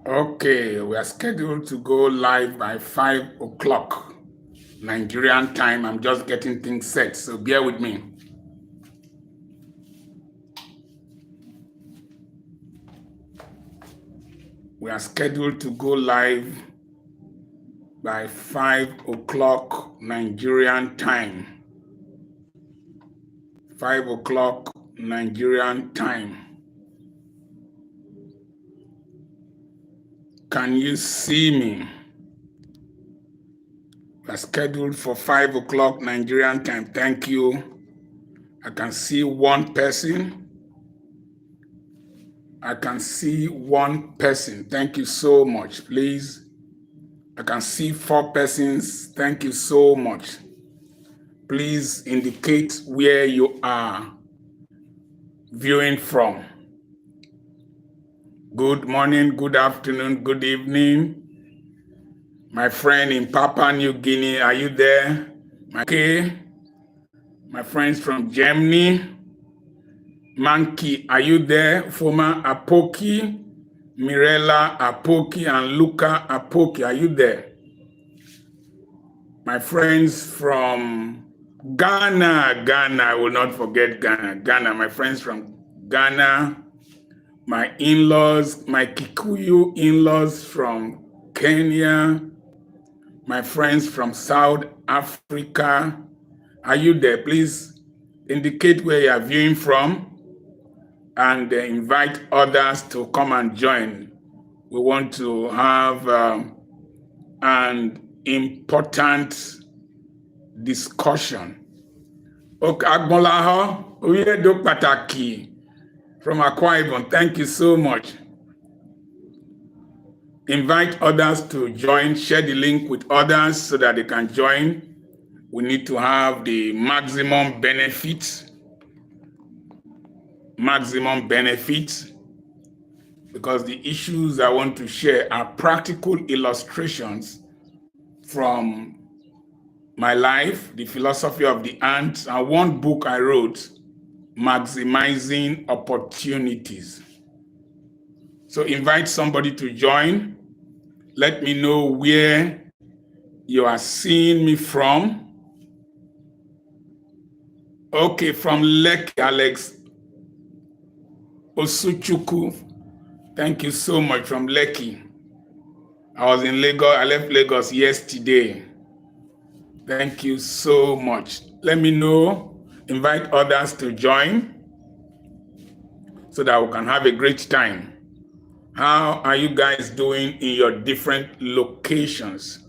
Okay, we are scheduled to go live by 5 o'clock Nigerian time. I'm just getting things set, so bear with me. We are scheduled to go live by 5 o'clock Nigerian time. 5 o'clock Nigerian time. Can you see me? We are scheduled for 5 o'clock Nigerian time. Thank you. I can see one person. I can see one person. Thank you so much. Please. I can see 4 persons. Thank you so much. Please indicate where you are viewing from. Good morning, good afternoon, good evening. My friend in Papua New Guinea, are you there? My friends from Germany. Manki, are you there? Former Apoki, Mirella Apoki, and Luca Apoki, are you there? My friends from Ghana, I will not forget Ghana, my friends from Ghana, my in-laws, my Kikuyu in-laws from Kenya, my friends from South Africa, are you there? Please indicate where you are viewing from and invite others to come and join. We want to have an important discussion. Okay, Agbonlaho, Oyedo Pataki from Akwa Ibom, thank you so much. Invite others to join, share the link with others so that they can join. We need to have the maximum benefit, because the issues I want to share are practical illustrations from my life, the philosophy of the ant, and one book I wrote, Maximizing Opportunities. So invite somebody to join. Let me know where you are seeing me from. Okay, from Lekki, Alex Osuchuku. Thank you so much from Lekki. I was in Lagos. I left Lagos yesterday. Thank you so much. Let me know. Invite others to join so that we can have a great time. How are you guys doing in your different locations?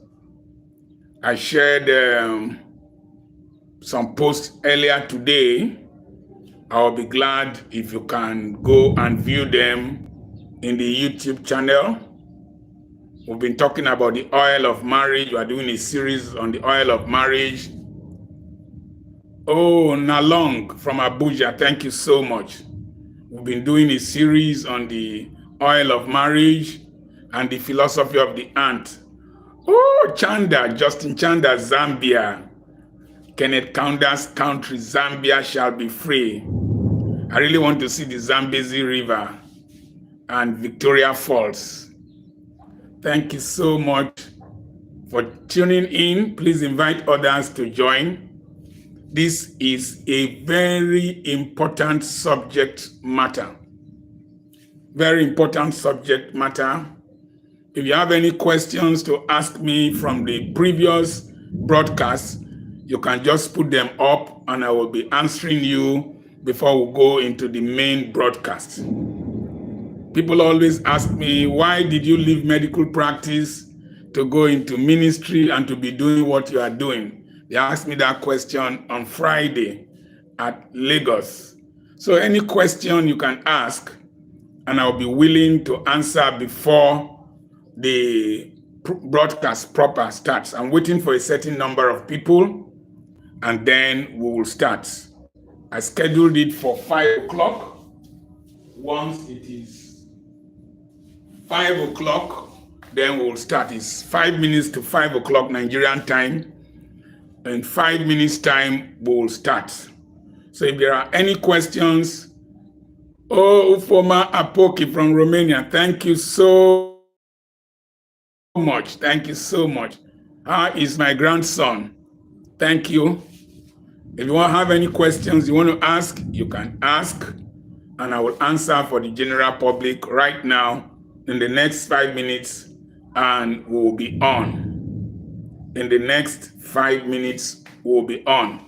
I shared some posts earlier today. I'll be glad if you can go and view them in the YouTube channel. We've been talking about the oil of marriage. We are doing a series on the oil of marriage. Oh, Nalong from Abuja, thank you so much. We've been doing a series on the oil of marriage and the philosophy of the ant. Oh, Chanda, Justin Chanda, Zambia. Kenneth Kaunda's country, Zambia shall be free. I really want to see the Zambezi River and Victoria Falls. Thank you so much for tuning in. Please invite others to join. This is a very important subject matter. Very important subject matter. If you have any questions to ask me from the previous broadcast, you can just put them up and I will be answering you before we go into the main broadcast. People always ask me, why did you leave medical practice to go into ministry and to be doing what you are doing? They asked me that question on Friday at Lagos. So any question you can ask, and I'll be willing to answer before the broadcast proper starts. I'm waiting for a certain number of people, and then we will start. I scheduled it for 5 o'clock. Once it is 5 o'clock, then we will start. It's 5 minutes to 5 o'clock Nigerian time. In 5 minutes time, we will start. So if there are any questions, oh, Ufoma Apoki from Romania, thank you so much. Thank you so much. How is my grandson? Thank you. If you want to have any questions you want to ask, you can ask, and I will answer for the general public right now in the next 5 minutes, and we will be on. In the next 5 minutes, we will be on.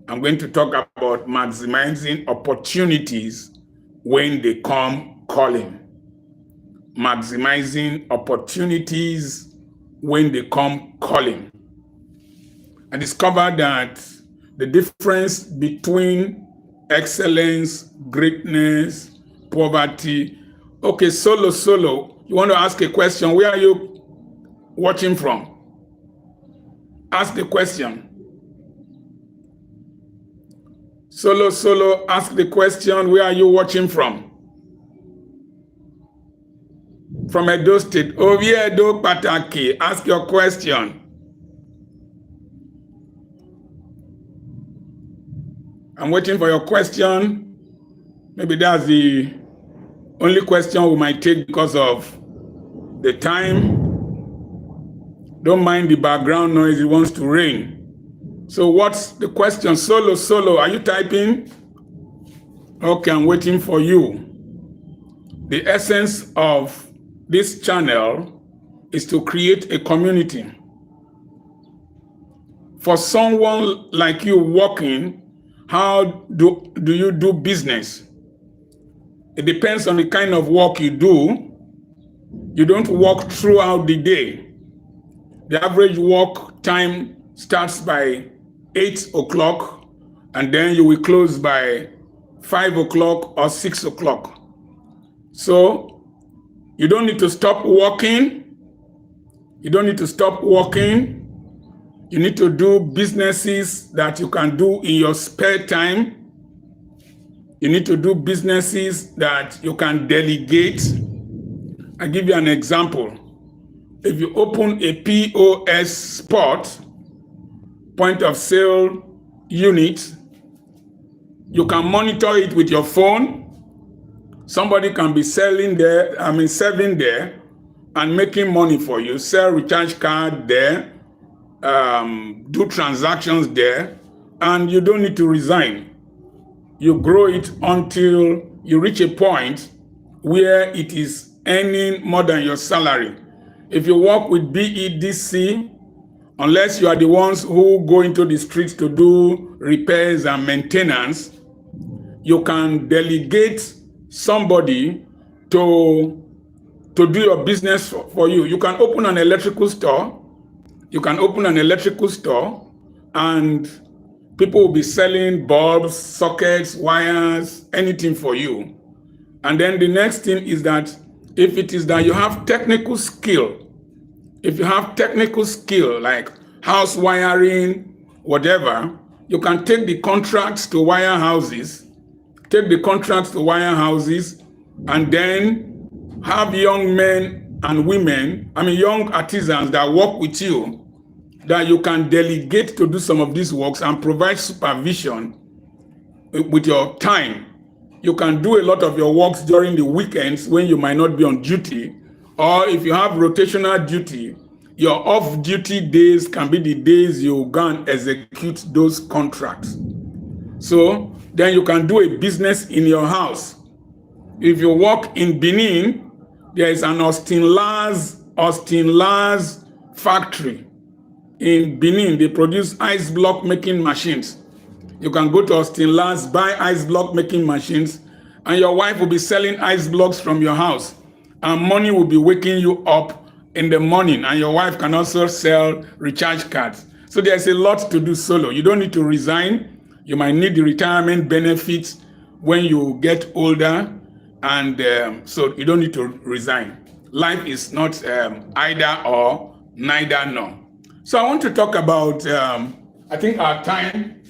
I'm going to talk about maximizing opportunities when they come calling. Maximizing opportunities when they come calling. I discovered that the difference between excellence, greatness, poverty. Okay, Solo, you want to ask a question? Where are you watching from? Ask the question. Solo, ask the question. Where are you watching from? From Edo State. Oviedo Pataki, ask your question. I'm waiting for your question. Maybe that's the only question we might take because of the time. Don't mind the background noise, it wants to rain. So what's the question? Solo, are you typing? Okay, I'm waiting for you. The essence of this channel is to create a community. For someone like you working, how do you do business? It depends on the kind of work you do. You don't work throughout the day. The average work time starts by 8 o'clock, and then you will close by 5 o'clock or 6 o'clock. So you don't need to stop working. You don't need to stop working. You need to do businesses that you can do in your spare time. You need to do businesses that you can delegate. I'll give you an example. If you open a POS spot, point of sale unit, you can monitor it with your phone. Somebody can be serving there and making money for you. Sell recharge card there, do transactions there, and you don't need to resign. You grow it until you reach a point where it is earning more than your salary. If you work with BEDC, unless you are the ones who go into the streets to do repairs and maintenance, you can delegate somebody to do your business for you. You can open an electrical store. And people will be selling bulbs, sockets, wires, anything for you. And then the next thing is that if it is that you have technical skill, like house wiring, whatever, you can take the contracts to wire houses, and then have young men and women, young artisans that work with you, that you can delegate to do some of these works and provide supervision with your time. You can do a lot of your works during the weekends when you might not be on duty, or if you have rotational duty, your off-duty days can be the days you go and execute those contracts. So then you can do a business in your house. If you work in Benin, there is an Austin Lars factory. In Benin, they produce ice block making machines. You can go to Austin Lars, buy ice block making machines, and your wife will be selling ice blocks from your house. And money will be waking you up in the morning, and your wife can also sell recharge cards. So there's a lot to do solo. You don't need to resign. You might need the retirement benefits when you get older, and so you don't need to resign. Life is not either or, neither nor. So I want to talk about, I think our time,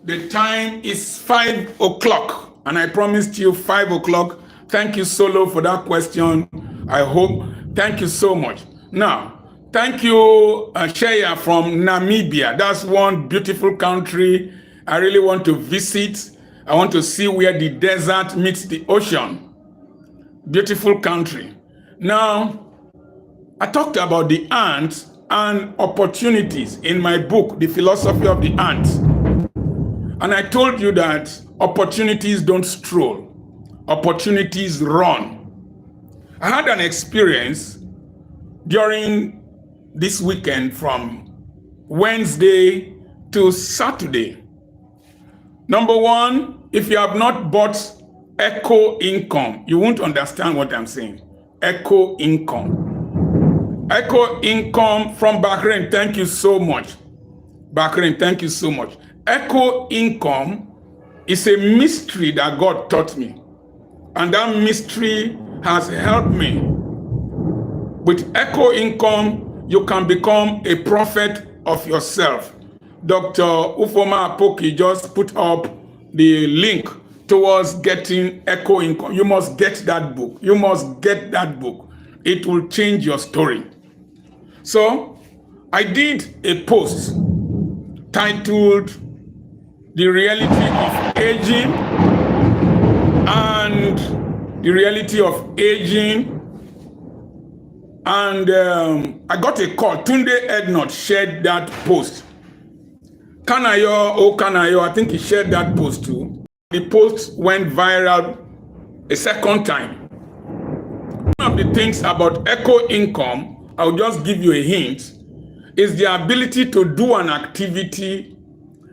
the time is 5 o'clock, and I promised you 5 o'clock. Thank you, Solo, for that question. Thank you so much. Now, thank you, Shea from Namibia. That's one beautiful country I really want to visit. I want to see where the desert meets the ocean. Beautiful country. Now, I talked about the ant and opportunities in my book, The Philosophy of the Ant. And I told you that opportunities don't stroll, opportunities run. I had an experience during this weekend from Wednesday to Saturday. Number one, if you have not bought Echo Income, you won't understand what I'm saying. Echo Income. Echo Income from Bahrain, thank you so much. Bahrain, thank you so much. Echo Income is a mystery that God taught me. And that mystery has helped me. With Echo Income, you can become a prophet of yourself. Dr. Ufoma Apoki just put up the link towards getting Echo Income. You must get that book. You must get that book. It will change your story. So, I did a post titled The Reality of Aging and the Reality of Aging. And I got a call. Tunde Ednot shared that post. Kanayo, I think he shared that post too. The post went viral a second time. One of the things about Echo Income, I'll just give you a hint, is the ability to do an activity,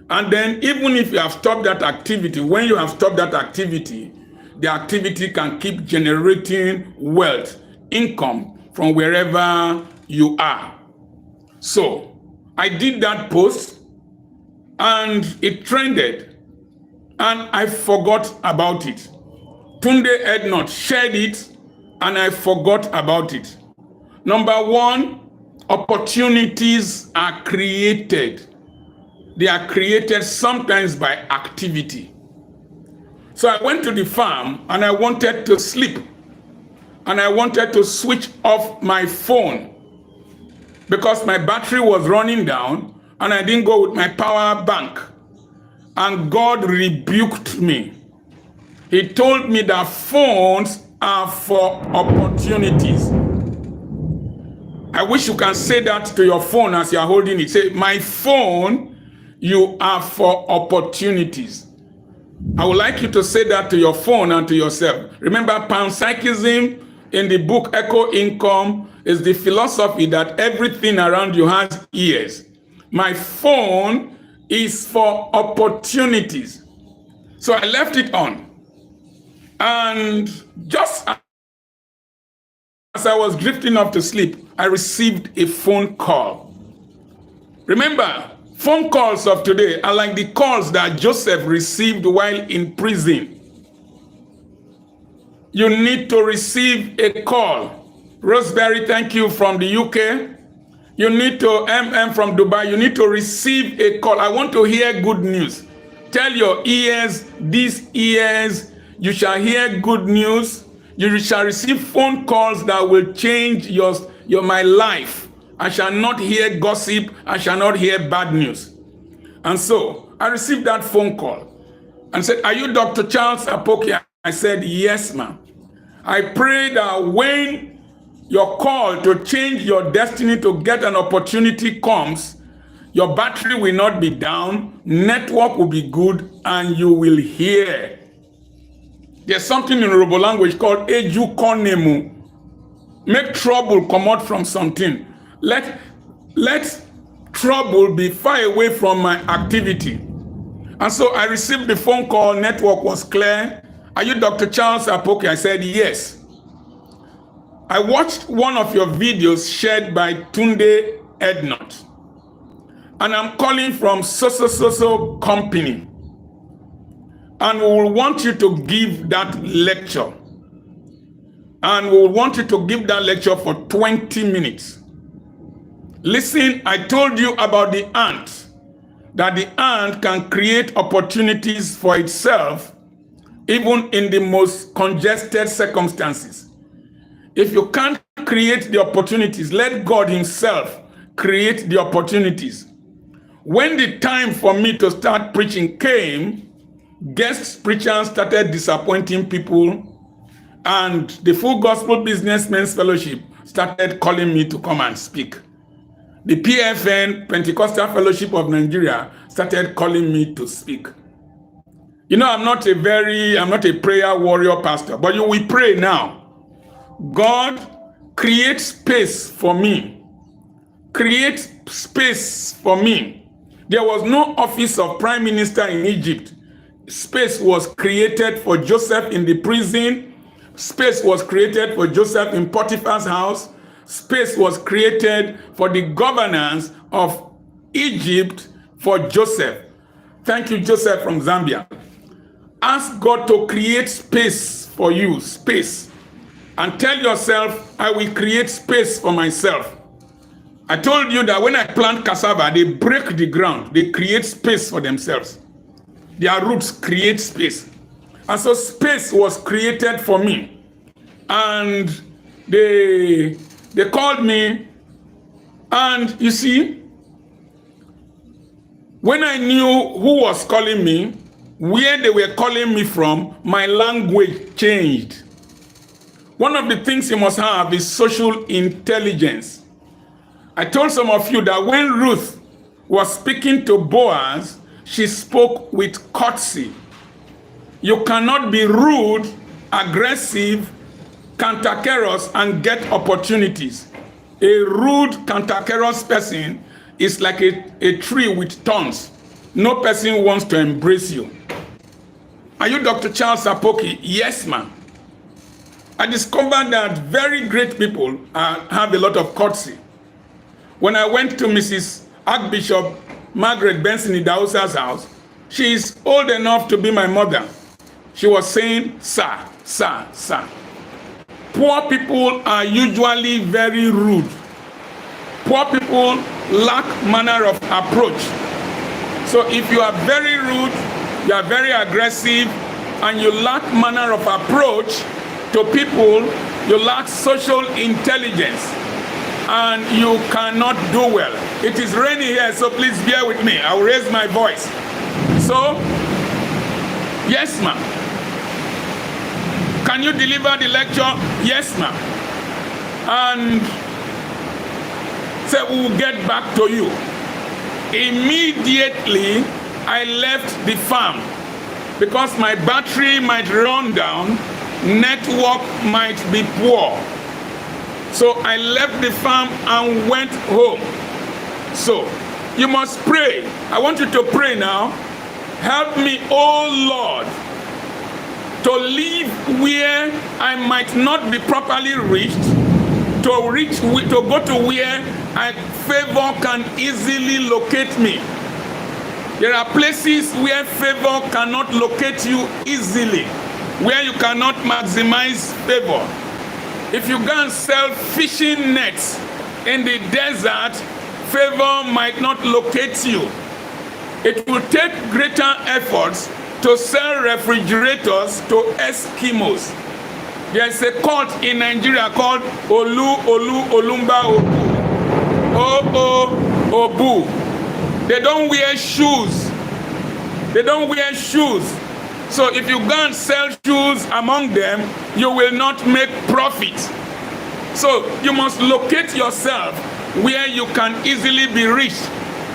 and then even if you have stopped that activity, when you have stopped that activity, the activity can keep generating wealth, income from wherever you are. So I did that post and it trended and I forgot about it. Tunde Ednot shared it and I forgot about it. Number one, opportunities are created. They are created sometimes by activity. So I went to the farm and I wanted to sleep. And I wanted to switch off my phone because my battery was running down and I didn't go with my power bank. And God rebuked me. He told me that phones are for opportunities. I wish you can say that to your phone as you're holding it. Say, my phone, you are for opportunities. I would like you to say that to your phone and to yourself. Remember, panpsychism in the book Echo Income is the philosophy that everything around you has ears. My phone is for opportunities. So I left it on. And just as I was drifting off to sleep, I received a phone call. Remember, phone calls of today are like the calls that Joseph received while in prison. You need to receive a call. Rosemary, thank you from the UK. You need to, MM from Dubai, you need to receive a call. I want to hear good news. Tell your ears, these ears, you shall hear good news. You shall receive phone calls that will change my life. I shall not hear gossip. I shall not hear bad news. And so I received that phone call and said, are you Dr. Charles Apoki? I said, yes, ma'am. I pray that when your call to change your destiny to get an opportunity comes, your battery will not be down, network will be good, and you will hear. There's something in Yoruba language called Eju Konemu. Make trouble come out from something. Let trouble be far away from my activity. And so I received the phone call, network was clear. Are you Dr. Charles Apoki? I said, yes. I watched one of your videos shared by Tunde Ednot. And I'm calling from so company. And we will want you to give that lecture. And we will want you to give that lecture for 20 minutes. Listen, I told you about the ant. That the ant can create opportunities for itself even in the most congested circumstances. If you can't create the opportunities, let God himself create the opportunities. When the time for me to start preaching came, guest preachers started disappointing people, And the Full Gospel Businessmen's Fellowship started calling me to come and speak. The PFN, Pentecostal Fellowship of Nigeria, started calling me to speak. You know, I'm not a prayer warrior pastor, but you will pray now. God, create space for me. Create space for me. There was no office of prime minister in Egypt. Space was created for Joseph in the prison. Space was created for Joseph in Potiphar's house. Space was created for the governance of Egypt for Joseph. Thank you, Joseph from Zambia. Ask God to create space for you, space. And tell yourself, I will create space for myself. I told you that when I plant cassava, they break the ground. They create space for themselves. Their roots create space. And so space was created for me. And they called me. And you see, when I knew who was calling me, where they were calling me from, my language changed. One of the things you must have is social intelligence. I told some of you that when Ruth was speaking to Boaz, she spoke with courtesy. You cannot be rude, aggressive, cantankerous, and get opportunities. A rude, cantankerous person is like a tree with thorns. No person wants to embrace you. Are you Dr. Charles Apoki? Yes, ma'am. I discovered that very great people have a lot of courtesy. When I went to Mrs. Archbishop Margaret Benson Idausa's house, she is old enough to be my mother. She was saying, sir, sir, sir. Poor people are usually very rude. Poor people lack manner of approach. So if you are very rude, you are very aggressive, and you lack manner of approach to people, you lack social intelligence, and you cannot do well. It is raining here, so please bear with me. I will raise my voice. So, yes, ma'am. Can you deliver the lecture? Yes, ma'am. And say, we will get back to you. Immediately, I left the farm because my battery might run down, network might be poor. So I left the farm and went home. So you must pray. I want you to pray now. Help me, oh Lord, to live where I might not be properly reached, to go to where favor can easily locate me. There are places where favor cannot locate you easily, where you cannot maximize favor. If you go and sell fishing nets in the desert, favor might not locate you. It will take greater efforts to sell refrigerators to Eskimos. There is a cult in Nigeria called Olumba Obu. They don't wear shoes. They don't wear shoes. So if you go and sell shoes among them, you will not make profit. So you must locate yourself where you can easily be reached.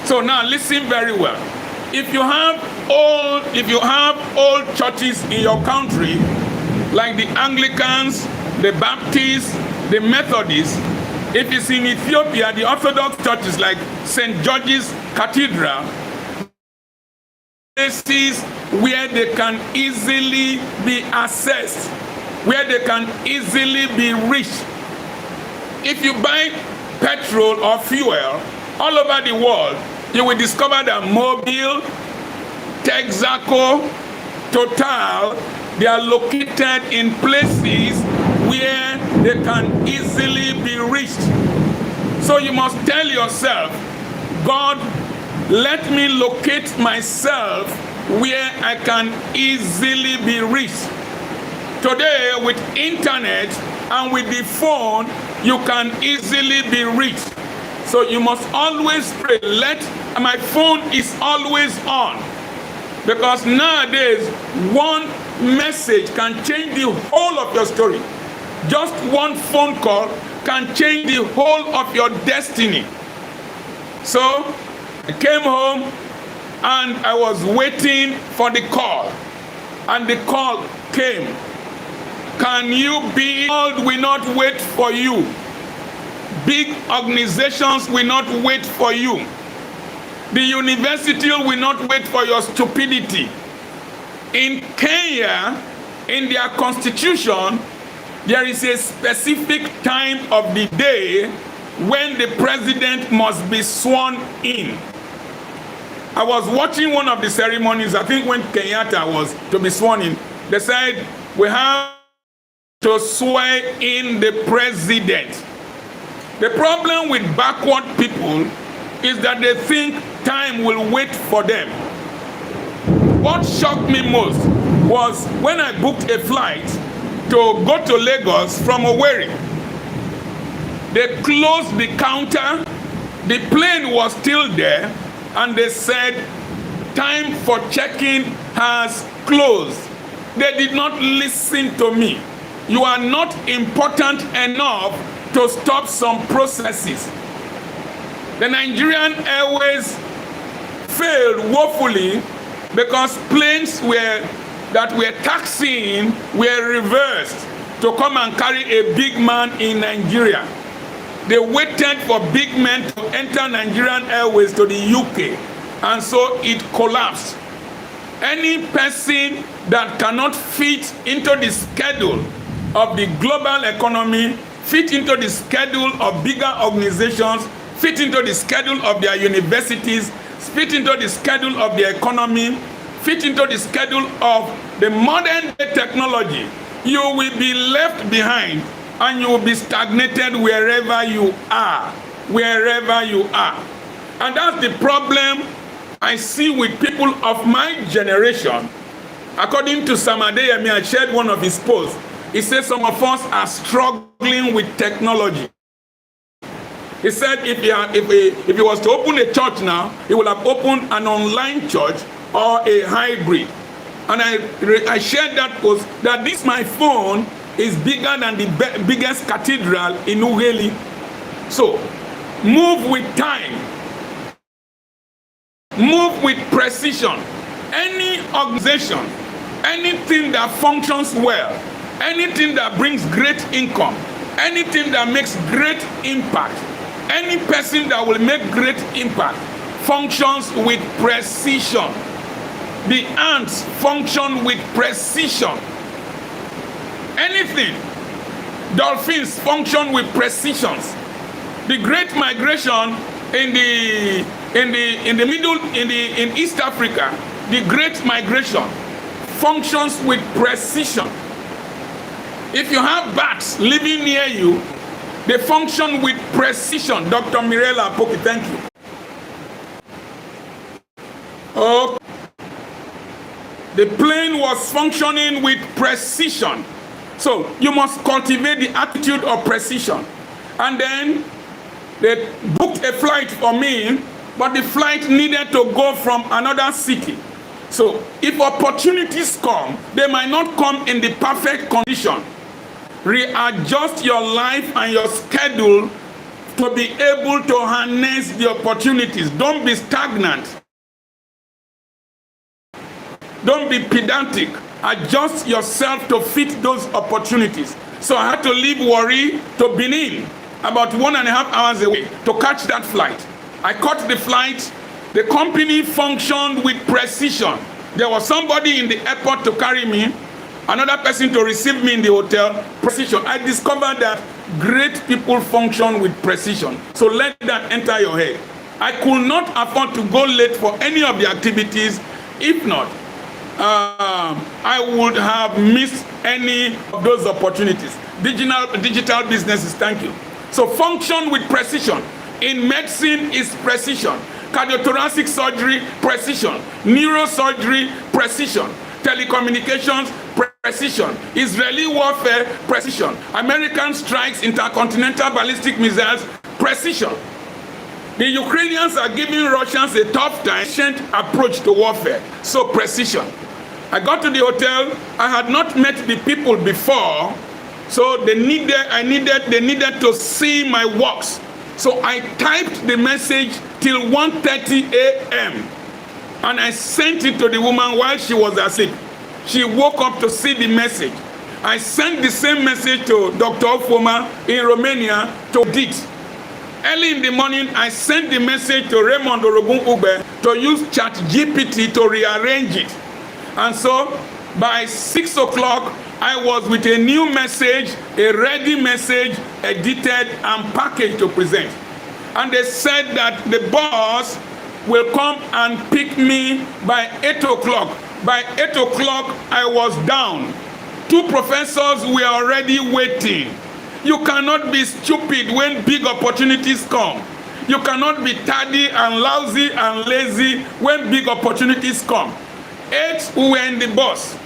So now listen very well. If you have old churches in your country, like the Anglicans, the Baptists, the Methodists, if it's in Ethiopia, the Orthodox churches like St. George's Cathedral, places where they can easily be accessed, where they can easily be reached. If you buy petrol or fuel all over the world, you will discover that Mobil, Texaco, Total, they are located in places where they can easily be reached. So you must tell yourself, God, let me locate myself where I can easily be reached. Today, with internet and with the phone, you can easily be reached. So you must always pray. My phone is always on. Because nowadays, one message can change the whole of your story. Just one phone call can change the whole of your destiny. So I came home and I was waiting for the call. And the call came. Can you be? God will not wait for you. Big organizations will not wait for you. The university will not wait for your stupidity. In Kenya, in their constitution, there is a specific time of the day when the president must be sworn in. I was watching one of the ceremonies, I think when Kenyatta was to be sworn in. They said, we have to swear in the president. The problem with backward people is that they think time will wait for them. What shocked me most was when I booked a flight to go to Lagos from Owerri. They closed the counter, the plane was still there, and they said, time for check-in has closed. They did not listen to me. You are not important enough to stop some processes. The Nigerian Airways failed woefully because planes that were taxiing were reversed to come and carry a big man in Nigeria. They waited for big men to enter Nigerian Airways to the UK, and so it collapsed. Any person that cannot fit into the schedule of the global economy, fit into the schedule of bigger organizations, fit into the schedule of their universities, fit into the schedule of the economy, fit into the schedule of the modern day technology, you will be left behind and you will be stagnated wherever you are. Wherever you are. And that's the problem I see with people of my generation. According to Sam Adeyemi, I shared one of his posts. He said some of us are struggling with technology. He said if he was to open a church now, he would have opened an online church or a hybrid. And I shared that post that this my phone is bigger than the biggest cathedral in Ughelli. So move with time. Move with precision. Any organization, anything that functions well, anything that brings great income, anything that makes great impact, any person that will make great impact functions with precision. The ants function with precision. Anything. Dolphins function with precision. The Great Migration in East Africa, the Great Migration functions with precision. If you have bats living near you, they function with precision. Dr. Mirela Apoki, thank you. Oh, the plane was functioning with precision. So you must cultivate the attitude of precision. And then they booked a flight for me, but the flight needed to go from another city. So if opportunities come, they might not come in the perfect condition. Readjust your life and your schedule to be able to harness the opportunities. Don't be stagnant. Don't be pedantic. Adjust yourself to fit those opportunities. So I had to leave Warri to Benin, about 1.5 hours away, to catch that flight. I caught the flight. The company functioned with precision. There was somebody in the airport to carry me, another person to receive me in the hotel. Precision. I discovered that great people function with precision. So let that enter your head. I could not afford to go late for any of the activities. If not, I would have missed any of those opportunities. Digital businesses, thank you. So function with precision. In medicine is precision. Cardiothoracic surgery, precision. Neurosurgery, precision. Telecommunications, precision. Israeli warfare, precision. American strikes, intercontinental ballistic missiles, precision. The Ukrainians are giving Russians a tough time, ancient approach to warfare, so precision. I got to the hotel. I had not met the people before, so they needed to see my works. So I typed the message till 1:30 a.m. and I sent it to the woman while she was asleep. She woke up to see the message. I sent the same message to Dr. Ofoma in Romania to edit. Early in the morning, I sent the message to Raymond Orogun Ube to use ChatGPT to rearrange it. And so by 6 o'clock, I was with a new message, a ready message, edited and packaged to present. And they said that the boss will come and pick me by 8 o'clock. By 8 o'clock, I was down. 2 professors were already waiting. You cannot be stupid when big opportunities come. You cannot be tardy and lousy and lazy when big opportunities come. 8 who were in the bus.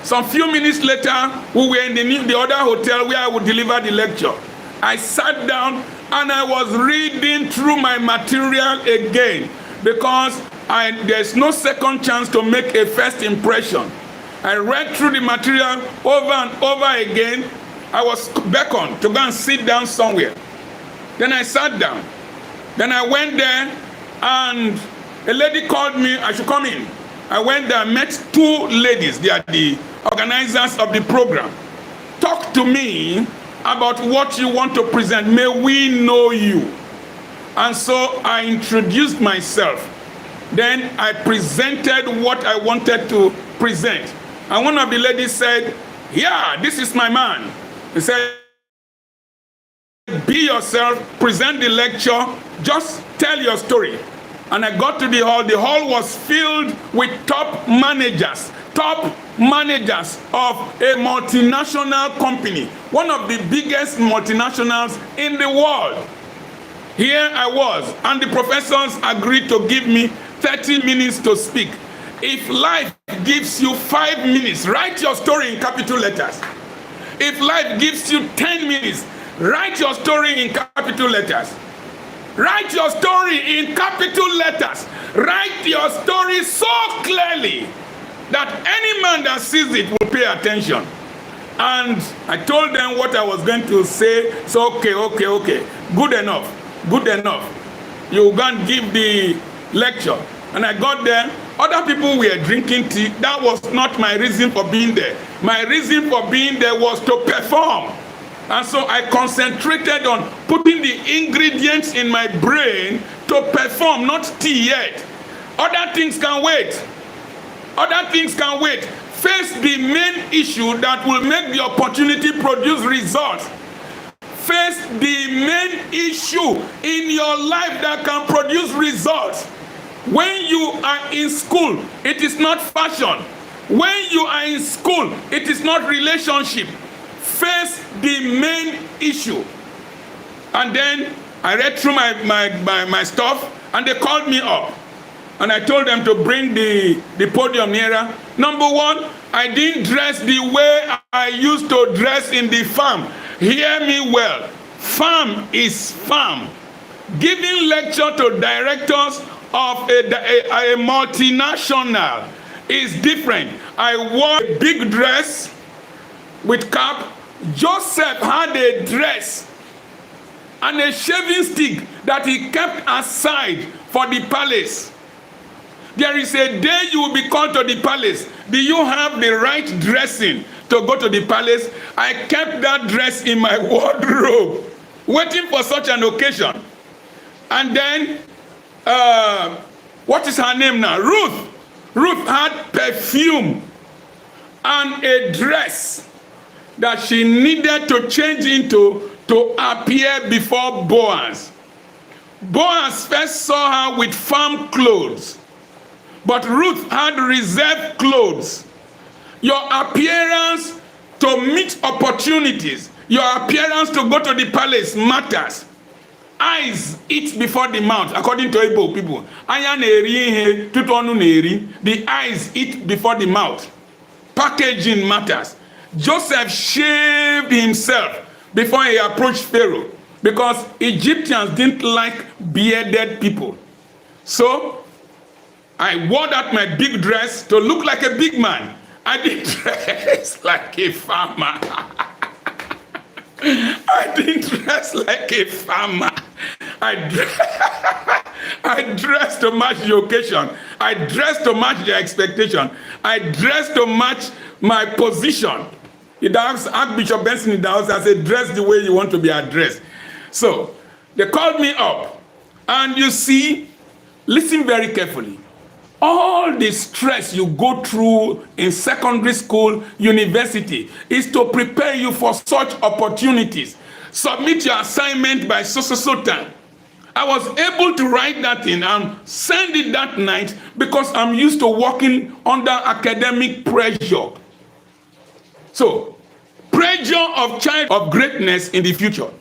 Some few minutes later, we were in the other hotel where I would deliver the lecture. I sat down and I was reading through my material again because there's no second chance to make a first impression. I read through the material over and over again. I was beckoned to go and sit down somewhere. Then I sat down. Then I went there and a lady called me, I should come in. I went there and met 2 ladies. They are the organizers of the program. Talk to me about what you want to present. May we know you. And so I introduced myself. Then I presented what I wanted to present. And one of the ladies said, yeah, this is my man. He said, be yourself, present the lecture, just tell your story. And I got to the hall. The hall was filled with top managers of a multinational company, one of the biggest multinationals in the world. Here I was, and the professors agreed to give me 30 minutes to speak. If life gives you 5 minutes, write your story in capital letters. If life gives you 10 minutes, write your story in capital letters. Write your story in capital letters. Write your story so clearly that any man that sees it will pay attention. And I told them what I was going to say. So, okay. Good enough. You go and give the lecture. And I got there. Other people were drinking tea. That was not my reason for being there. My reason for being there was to perform. And so I concentrated on putting the ingredients in my brain to perform, not tea yet. Other things can wait. Face the main issue that will make the opportunity produce results. Face the main issue in your life that can produce results. When you are in school, it is not fashion. When you are in school, it is not relationship. Face the main issue. And then I read through my stuff, and they called me up. And I told them to bring the podium nearer. Number 1, I didn't dress the way I used to dress in the farm. Hear me well. Farm is farm. Giving lecture to directors of a multinational is different. I wore a big dress with cap. Joseph had a dress and a shaving stick that he kept aside for the palace. There is a day you will be called to the palace. Do you have the right dressing to go to the palace? I kept that dress in my wardrobe, waiting for such an occasion. And then, what is her name now? Ruth. Ruth had perfume and a dress that she needed to change into to appear before Boaz. Boaz first saw her with farm clothes, but Ruth had reserved clothes. Your appearance to meet opportunities, your appearance to go to the palace matters. Eyes eat before the mouth, according to Igbo people. The eyes eat before the mouth. Packaging matters. Joseph shaved himself before he approached Pharaoh, because Egyptians didn't like bearded people. So I wore that my big dress to look like a big man. I didn't dress like a farmer. I didn't dress like a farmer. I dressed to match the occasion. I dressed to match the expectation. I dressed to match my position. Archbishop Benson in the house, I said, dress the way you want to be addressed. So they called me up. And you see, listen very carefully. All the stress you go through in secondary school, university, is to prepare you for such opportunities. Submit your assignment by so time. I was able to write that in and send it that night because I'm used to working under academic pressure. So, pressure of child of greatness in the future.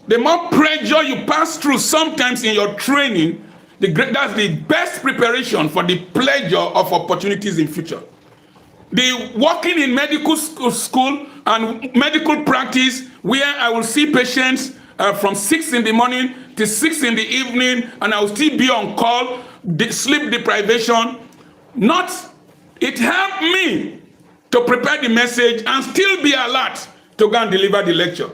The more pressure you pass through sometimes in your training, that's the best preparation for the pleasure of opportunities in future. The working in medical school and medical practice, where I will see patients from 6 in the morning to 6 in the evening, and I will still be on call, sleep deprivation. It helped me to prepare the message and still be alert to go and deliver the lecture.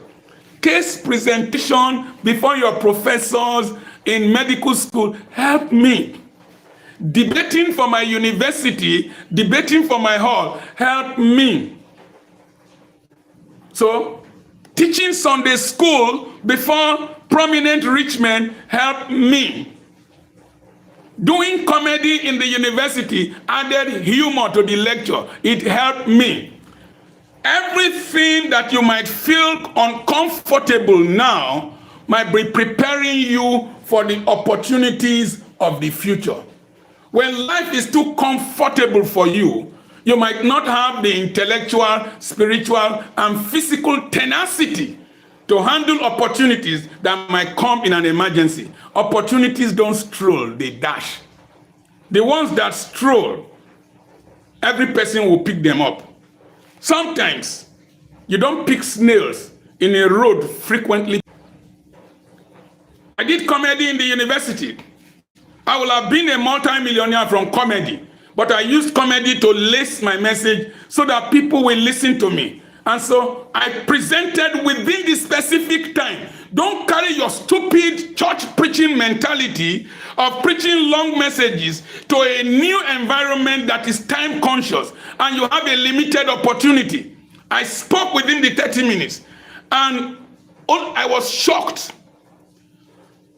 Case presentation before your professors in medical school helped me. Debating for my university, debating for my hall helped me. So, teaching Sunday school before prominent rich men helped me. Doing comedy in the university added humor to the lecture. It helped me. Everything that you might feel uncomfortable now might be preparing you for the opportunities of the future. When life is too comfortable for you, you might not have the intellectual, spiritual, and physical tenacity to handle opportunities that might come in an emergency. Opportunities don't stroll, they dash. The ones that stroll, every person will pick them up. Sometimes, you don't pick snails in a road frequently. I did comedy in the university. I would have been a multi-millionaire from comedy, but I used comedy to lace my message so that people will listen to me. And so I presented within the specific time. Don't carry your stupid church preaching mentality of preaching long messages to a new environment that is time conscious, and you have a limited opportunity. I spoke within the 30 minutes, and I was shocked.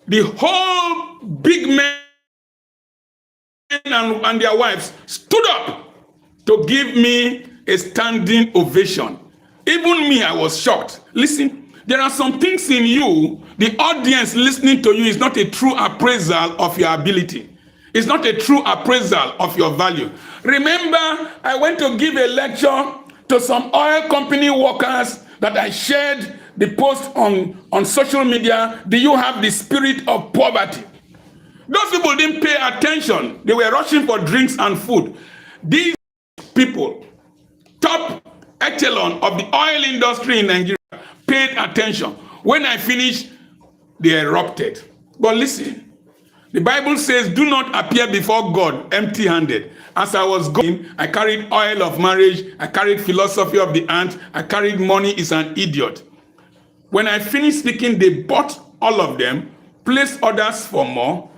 The whole big men and their wives stood up to give me a standing ovation. Even me, I was shocked. Listen, there are some things in you, the audience listening to you is not a true appraisal of your ability. It's not a true appraisal of your value. Remember, I went to give a lecture to some oil company workers that I shared the post on social media. Do you have the spirit of poverty? Those people didn't pay attention. They were rushing for drinks and food. These people, top echelon of the oil industry in Nigeria, paid attention. When I finished, they erupted. But listen, the Bible says, do not appear before God empty-handed. As I was going, I carried oil of marriage, I carried philosophy of the ant, I carried money is an idiot. When I finished speaking, they bought all of them, placed orders for more,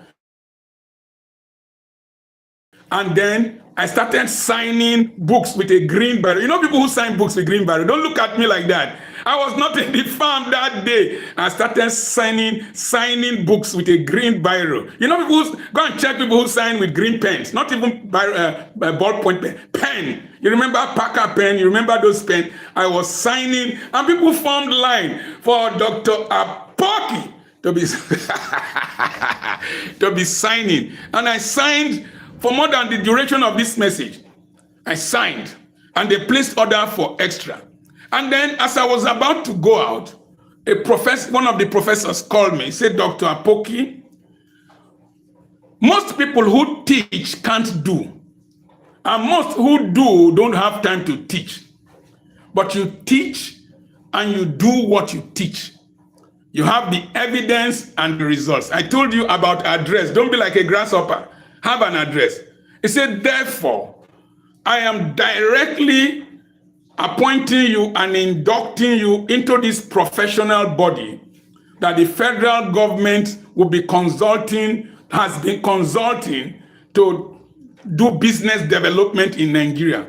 and then I started signing books with a green barrel. You know people who sign books with green barrel? Don't look at me like that. I was not in the farm that day. I started signing books with a green barrel. You know people who, go and check people who sign with green pens. Not even ballpoint pen. Pen. You remember Parker pen? You remember those pens? I was signing, and people formed line for Dr. Apoki to be signing. And I signed for more than the duration of this message. I signed, and they placed order for extra. And then as I was about to go out, one of the professors called me, said, Dr. Apoki, most people who teach can't do. And most who do don't have time to teach. But you teach and you do what you teach. You have the evidence and the results. I told you about address. Don't be like a grasshopper. Have an address. It said, therefore, I am directly appointing you and inducting you into this professional body that the federal government will be consulting, has been consulting to do business development in Nigeria.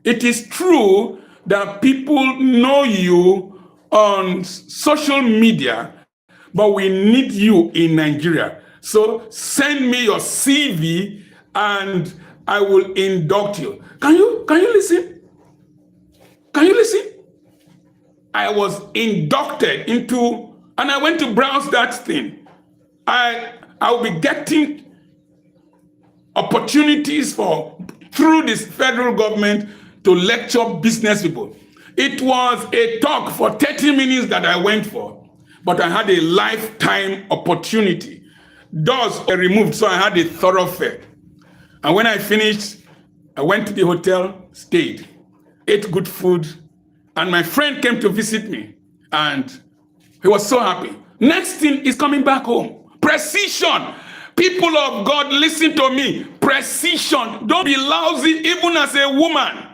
It is true that people know you on social media, but we need you in Nigeria. So send me your CV and I will induct you. Can you listen? Can you listen? I was inducted into, and I went to browse that thing. I'll be getting opportunities through this federal government to lecture business people. It was a talk for 30 minutes that I went for, but I had a lifetime opportunity. Doors were removed, so I had a thoroughfare. And when I finished, I went to the hotel, stayed, ate good food, and my friend came to visit me, and he was so happy. Next thing is coming back home. Precision. People of God, listen to me. Precision. Don't be lousy even as a woman.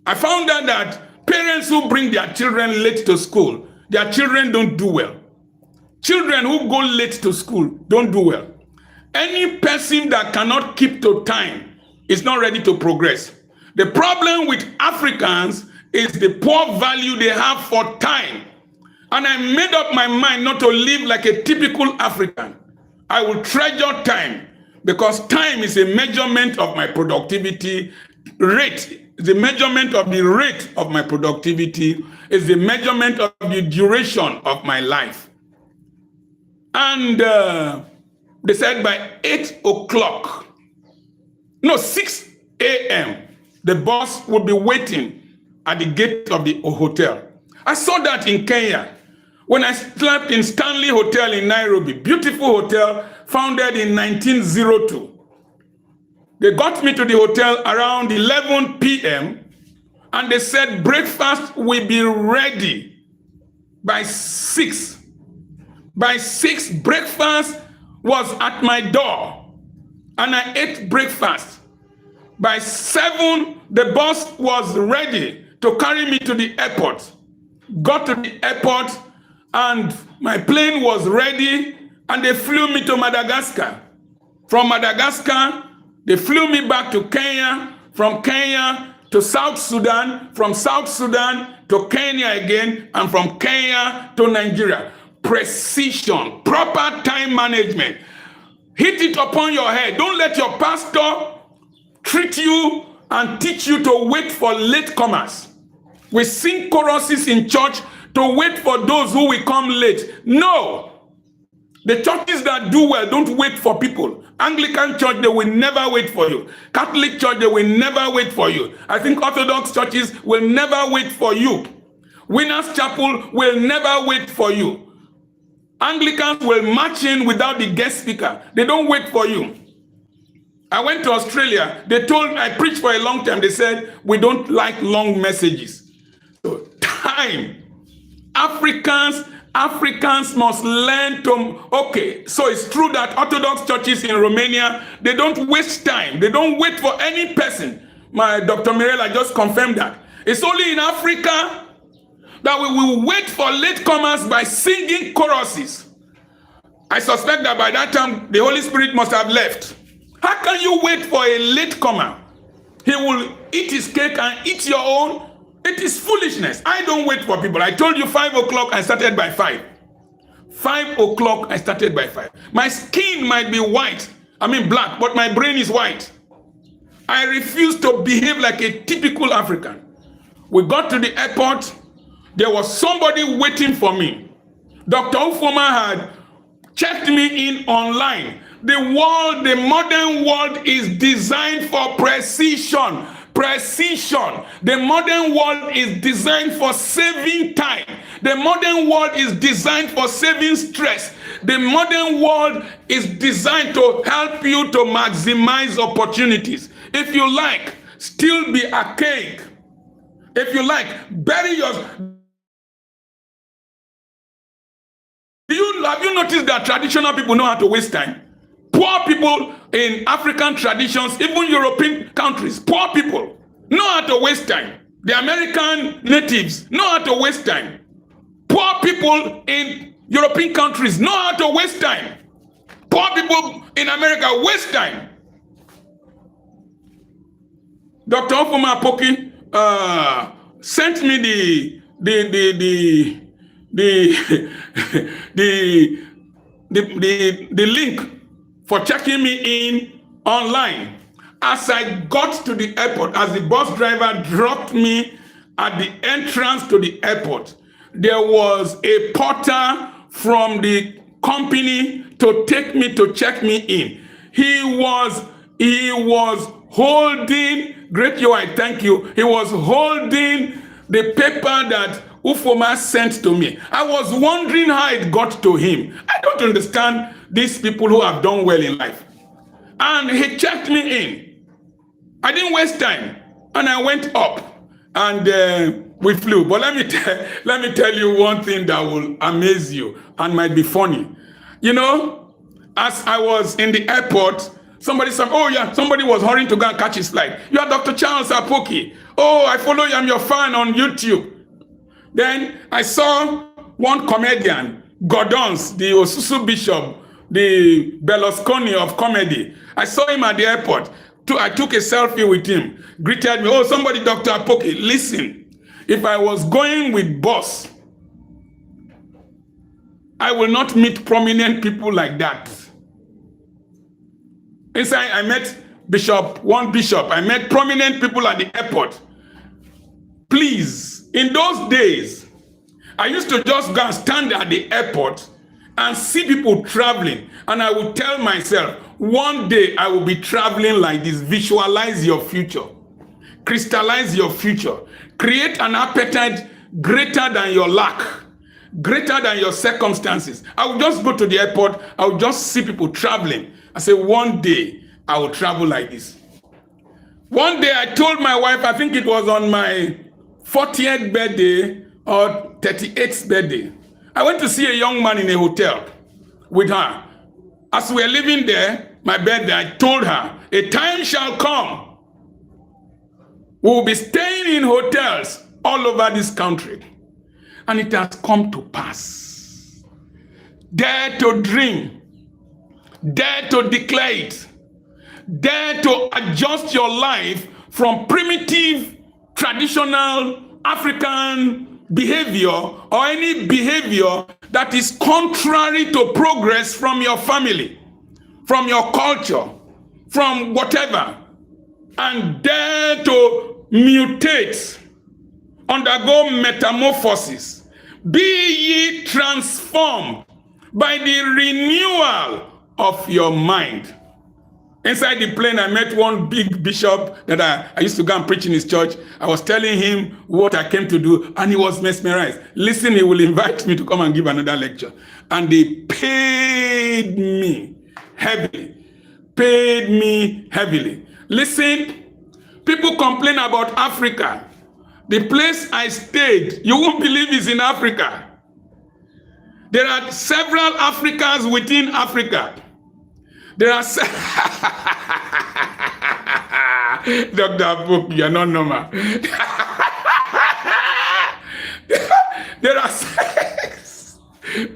I found out that parents who bring their children late to school, their children don't do well. Children who go late to school don't do well. Any person that cannot keep to time is not ready to progress. The problem with Africans is the poor value they have for time. And I made up my mind not to live like a typical African. I will treasure time because time is a measurement of my productivity rate. The measurement of the rate of my productivity is the measurement of the duration of my life. And they said by 8 o'clock, no, 6 a.m., the bus would be waiting at the gate of the hotel. I saw that in Kenya. When I slept in Stanley Hotel in Nairobi, beautiful hotel founded in 1902. They got me to the hotel around 11 p.m. and they said breakfast will be ready by 6. By 6, breakfast was at my door and I ate breakfast. By 7, the bus was ready to carry me to the airport. Got to the airport and my plane was ready and they flew me to Madagascar. From Madagascar, they flew me back to Kenya, from Kenya to South Sudan, from South Sudan to Kenya again, and from Kenya to Nigeria. Precision, proper time management. Hit it upon your head. Don't let your pastor treat you and teach you to wait for latecomers. We sing choruses in church to wait for those who will come late. No. The churches that do well don't wait for people. Anglican church, they will never wait for you. Catholic church, they will never wait for you. I think Orthodox churches will never wait for you. Winners Chapel will never wait for you. Anglicans will march in without the guest speaker. They don't wait for you. I went to Australia. I preached for a long time. They said, we don't like long messages. So time. Africans must learn to, okay, so it's true that Orthodox churches in Romania, they don't waste time. They don't wait for any person. My Dr. Mirella just confirmed that. It's only in Africa that we will wait for latecomers by singing choruses. I suspect that by that time, the Holy Spirit must have left. How can you wait for a latecomer? He will eat his cake and eat your own. It is foolishness. I don't wait for people. I told you 5 o'clock, I started by 5. 5 o'clock, I started by 5. My skin might be white, black, but my brain is white. I refuse to behave like a typical African. We got to the airport. There was somebody waiting for me. Dr. Ufoma had checked me in online. The modern world is designed for precision. Precision. The modern world is designed for saving time. The modern world is designed for saving stress. The modern world is designed to help you to maximize opportunities. If you like, still be archaic. If you like, bury your Have you noticed that traditional people know how to waste time? Poor people in African traditions, even European countries, poor people know how to waste time. The American natives know how to waste time. Poor people in European countries know how to waste time. Poor people in America waste time. Dr. Apoki sent me the link for checking me in online. As I got to the airport, as the bus driver dropped me at the entrance to the airport, there was a porter from the company to take me to check me in. He was holding, great UI, thank you. He was holding the paper that Ufoma sent to me. I was wondering how it got to him. I don't understand these people who have done well in life. And he checked me in. I didn't waste time. And I went up and we flew. But let me tell you one thing that will amaze you and might be funny. You know, as I was in the airport, somebody said, oh yeah, somebody was hurrying to go and catch his flight. You are Dr. Charles Apoki. Oh, I follow you, I'm your fan on YouTube. Then I saw one comedian, Gordons, the Osusu Bishop, the Berlusconi of comedy. I saw him at the airport. I took a selfie with him, greeted me. Oh, somebody, Dr. Apoki, listen. If I was going with boss, I will not meet prominent people like that. Inside, I met one bishop. I met prominent people at the airport. Please, in those days, I used to just go and stand at the airport and see people traveling. And I would tell myself, one day I will be traveling like this. Visualize your future. Crystallize your future. Create an appetite greater than your lack, greater than your circumstances. I will just go to the airport. I will just see people traveling. I say, one day I will travel like this. One day I told my wife, I think it was on my 40th birthday or 38th birthday. I went to see a young man in a hotel with her. As we were living there, my birthday, I told her, a time shall come. We will be staying in hotels all over this country. And it has come to pass. Dare to dream. Dare to declare it. Dare to adjust your life from primitive, traditional African behavior or any behavior that is contrary to progress from your family, from your culture, from whatever, and dare to mutate, undergo metamorphosis. Be ye transformed by the renewal of your mind. Inside the plane, I met one big bishop that I used to go and preach in his church. I was telling him what I came to do, and he was mesmerized. Listen, he will invite me to come and give another lecture. And they paid me heavily. Paid me heavily. Listen, people complain about Africa. The place I stayed, you won't believe is in Africa. There are several Africas within Africa. There are Dr. Apoki, you are not normal.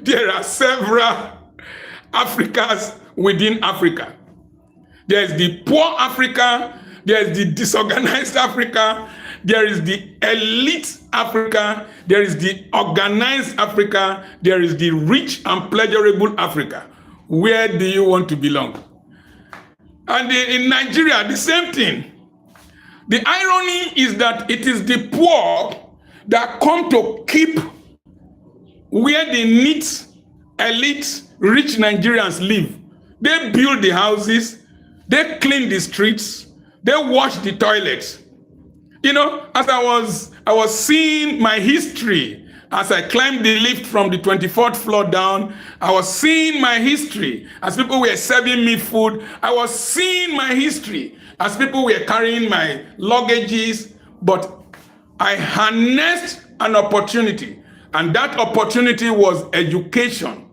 there are several Africas within Africa. There is the poor Africa, there is the disorganized Africa, there is the elite Africa, there is the organized Africa, there is the rich and pleasurable Africa. Where do you want to belong? And in Nigeria, the same thing. The irony is that it is the poor that come to keep where the neat, elite, rich Nigerians live. They build the houses, they clean the streets, they wash the toilets. You know, as I was seeing my history, as I climbed the lift from the 24th floor down, I was seeing my history. As people were serving me food, I was seeing my history. As people were carrying my luggages, but I harnessed an opportunity. And that opportunity was education.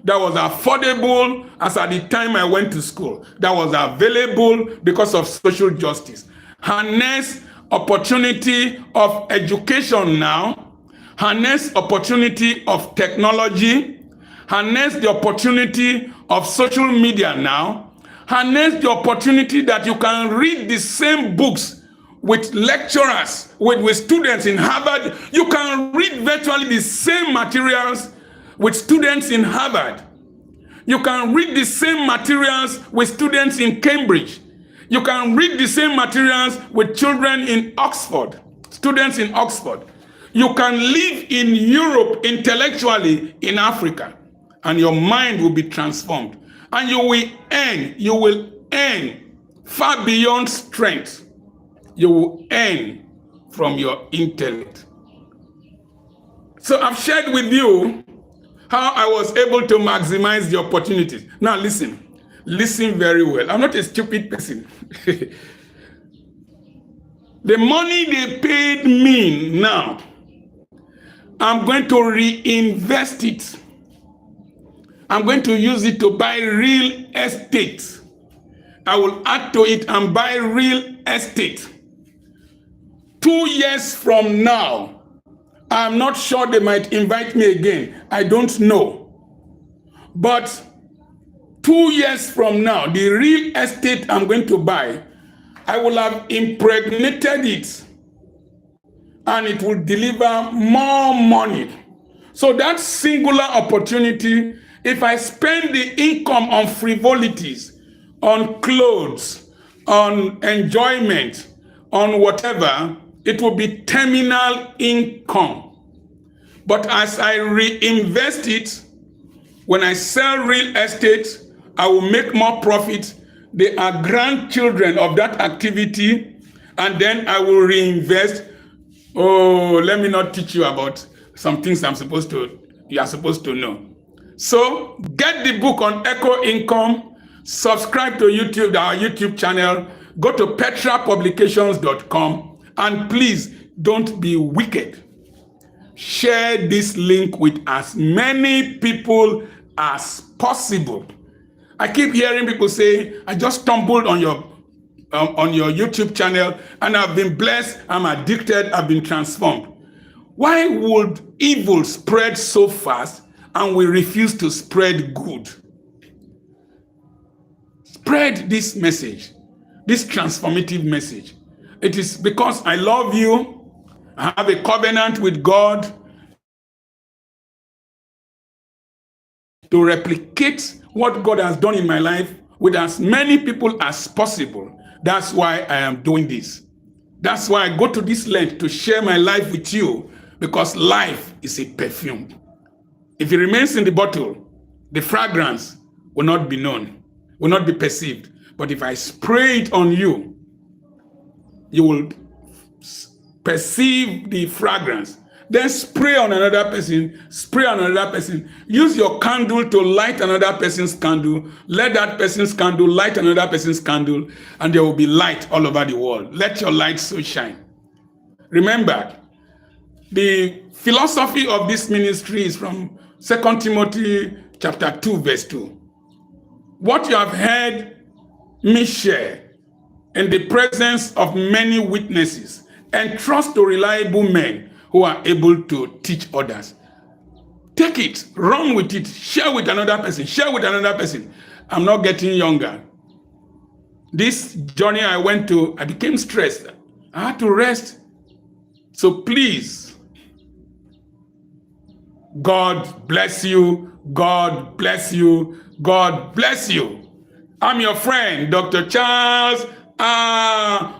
that was affordable as at the time I went to school, that was available because of social justice. Harness opportunity of education now, harness opportunity of technology, harness the opportunity of social media now, harness the opportunity that you can read the same books with lecturers, with students in Harvard. You can read virtually the same materials with students in Harvard. You can read the same materials with students in Cambridge. You can read the same materials with children in Oxford, students in Oxford. You can live in Europe intellectually in Africa, and your mind will be transformed. And you will earn far beyond strength. You will earn from your intellect. So I've shared with you how I was able to maximize the opportunities. Now listen very well. I'm not a stupid person. The money they paid me now, I'm going to reinvest it. I'm going to use it to buy real estate. I will add to it and buy real estate. 2 years from now, I'm not sure they might invite me again. I don't know. But 2 years from now, the real estate I'm going to buy, I will have impregnated it, and it will deliver more money. So that singular opportunity, if I spend the income on frivolities, on clothes, on enjoyment, on whatever, it will be terminal income. But as I reinvest it, when I sell real estate, I will make more profit. They are grandchildren of that activity, and then I will reinvest. Oh, let me not teach you about some things you are supposed to know. So get the book on Echo Income, subscribe to our YouTube channel, go to petrapublications.com, and please don't be wicked. Share this link with as many people as possible. I keep hearing people say, I just stumbled on your YouTube channel and I've been blessed, I'm addicted, I've been transformed. Why would evil spread so fast and we refuse to spread good? Spread this message, this transformative message. It is because I love you. I have a covenant with God to replicate what God has done in my life with as many people as possible. That's why I am doing this. That's why I go to this length to share my life with you, because life is a perfume. If it remains in the bottle, the fragrance will not be known, will not be perceived. But if I spray it on you, you will perceive the fragrance. Then spray on another person, spray on another person. Use your candle to light another person's candle. Let that person's candle light another person's candle, and there will be light all over the world. Let your light so shine. Remember, the philosophy of this ministry is from 2 Timothy chapter 2, verse 2. What you have heard me share in the presence of many witnesses, entrust to reliable men who are able to teach others. Take it, run with it, share with another person, share with another person. I'm not getting younger. This journey I went to, I became stressed. I had to rest. So please, God bless you, God bless you, God bless you. I'm your friend, Dr. Charles Apoki.